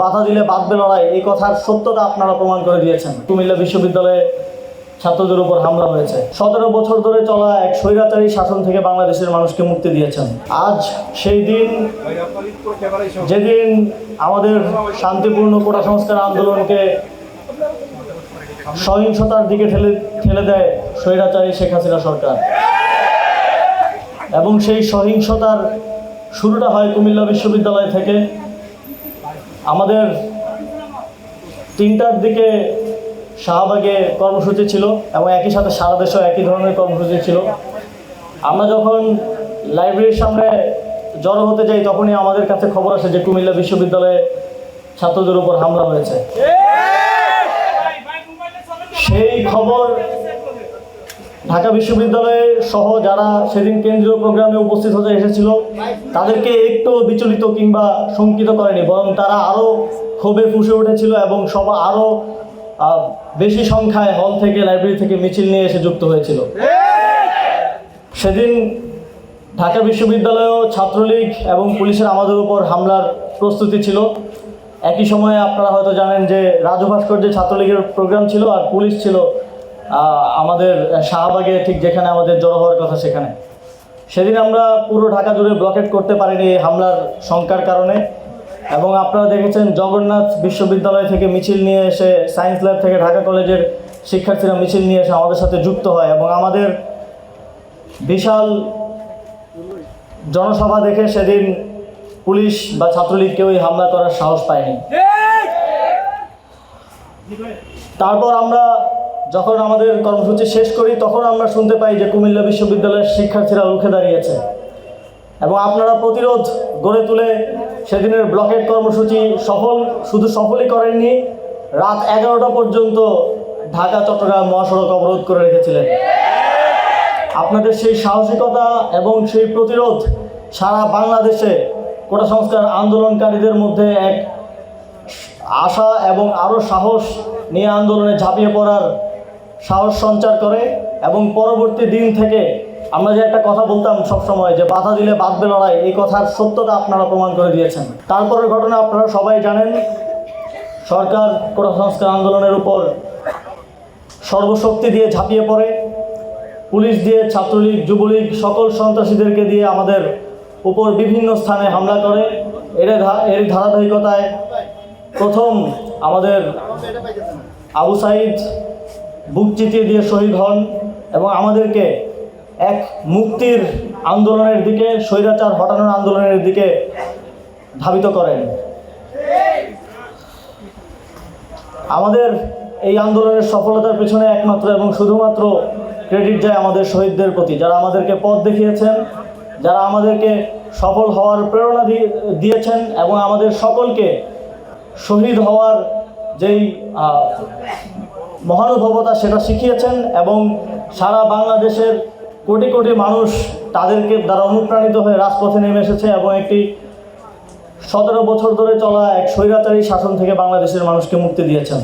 বাধা দিলে বাঁধবে লড়াই, এই কথার সত্যতা আপনারা প্রমাণ করে দিয়েছেন। কুমিল্লা বিশ্ববিদ্যালয়ে ছাত্রদের উপর হামলা হয়েছে। 17 বছর ধরে চলা এক স্বৈরাচারী শাসন থেকে বাংলাদেশের মানুষকে মুক্তি দিয়েছেন। আজ সেই দিন যেদিন আমাদের শান্তিপূর্ণ কোটা সংস্কার আন্দোলনকে সহিংসতার দিকে ঠেলে দেয় স্বৈরাচারী শেখ হাসিনা সরকার, এবং সেই সহিংসতার শুরুটা হয় কুমিল্লা বিশ্ববিদ্যালয় থেকে। আমাদের 3টার দিকে শাহবাগে কর্মসূচি ছিল এবং একই সাথে সারা দেশেও একই ধরনের কর্মসূচি ছিল। আমরা যখন লাইব্রেরির সামনে জড়ো হতে যাই তখনই আমাদের কাছে খবর আসে যে কুমিল্লা বিশ্ববিদ্যালয়ে ছাত্রদের উপর হামলা হয়েছে। সেই খবর ঢাকা বিশ্ববিদ্যালয়ে সহ যারা সেদিন কেন্দ্রীয় প্রোগ্রামে উপস্থিত হতে এসেছিল তাদেরকে একটু বিচলিত কিংবা শঙ্কিত করেনি, বরং তারা আরও ক্ষোভে ফুঁসে উঠেছিল এবং সবাই আরও বেশি সংখ্যায় হল থেকে লাইব্রেরি থেকে মিছিল নিয়ে এসে যুক্ত হয়েছিল। সেদিন ঢাকা বিশ্ববিদ্যালয়েও ছাত্রলীগ এবং পুলিশের আমাদের উপর হামলার প্রস্তুতি ছিল। একই সময়ে আপনারা হয়তো জানেন যে রাজু ভাস্কর্যে ছাত্রলীগের প্রোগ্রাম ছিল আর পুলিশ ছিল আমাদের শাহবাগে, ঠিক যেখানে আমাদের জড়ো হওয়ার কথা সেখানে। সেদিন আমরা পুরো ঢাকা জুড়ে ব্লকেট করতে পারিনি এই হামলার শঙ্কার কারণে, এবং আপনারা দেখেছেন জগন্নাথ বিশ্ববিদ্যালয় থেকে মিছিল নিয়ে এসে, সায়েন্স ল্যাব থেকে ঢাকা কলেজের শিক্ষার্থীরা মিছিল নিয়ে এসে আমাদের সাথে যুক্ত হয়, এবং আমাদের বিশাল জনসভা দেখে সেদিন পুলিশ বা ছাত্রলীগ কেউই হামলা করার সাহস পায়নি। তারপর আমরা যখন আমাদের কর্মসূচি শেষ করি তখন আমরা শুনতে পাই যে কুমিল্লা বিশ্ববিদ্যালয়ের শিক্ষার্থীরা রুখে দাঁড়িয়েছে, এবং আপনারা প্রতিরোধ গড়ে তুলে সেদিনের ব্লকেট কর্মসূচি শুধু সফলই করেননি, রাত 11টা পর্যন্ত ঢাকা চট্টগ্রাম মহাসড়ক অবরোধ করে রেখেছিলেন। আপনাদের সেই সাহসিকতা এবং সেই প্রতিরোধ সারা বাংলাদেশে কোটা সংস্কার আন্দোলনকারীদের মধ্যে এক আশা এবং আরও সাহস নিয়ে আন্দোলনে ঝাঁপিয়ে পড়ার সাহস সঞ্চার করে। এবং পরবর্তী দিন থেকে আমরা যে একটা কথা বলতাম সবসময় যে বাধা দিলে বাঁধবে লড়াই, এই কথার সত্যতা আপনারা প্রমাণ করে দিয়েছেন। তারপরের ঘটনা আপনারা সবাই জানেন, সরকার কোটা সংস্কার আন্দোলনের উপর সর্বশক্তি দিয়ে ঝাঁপিয়ে পড়ে, পুলিশ দিয়ে, ছাত্রলীগ, যুবলীগ সকল সন্ত্রাসীদেরকে দিয়ে আমাদের উপর বিভিন্ন স্থানে হামলা করে। এর ধারাবাহিকতায় প্রথম আমাদের আবু সাইদ বুক চিতিয়ে দিয়ে শহীদ হন এবং আমাদেরকে এক মুক্তির আন্দোলনের দিকে, স্বৈরাচার হটানোর আন্দোলনের দিকে ধাবিত করেন। আমাদের এই আন্দোলনের সফলতার পেছনে একমাত্র এবং শুধুমাত্র ক্রেডিট যায় আমাদের শহীদদের প্রতি, যারা আমাদেরকে পথ দেখিয়েছেন, যারা আমাদেরকে সফল হওয়ার প্রেরণা দিয়েছেন এবং আমাদের সকলকে শহীদ হওয়ার যেই মহানুভবতা সেটা শিখিয়েছেন, এবং সারা বাংলাদেশের কোটি কোটি মানুষ তাদেরকে দ্বারা অনুপ্রাণিত হয়ে রাজপথে নেমে এসেছে এবং একটি 17 বছর ধরে চলা এক স্বৈরাচারী শাসন থেকে বাংলাদেশের মানুষকে মুক্তি দিয়েছেন।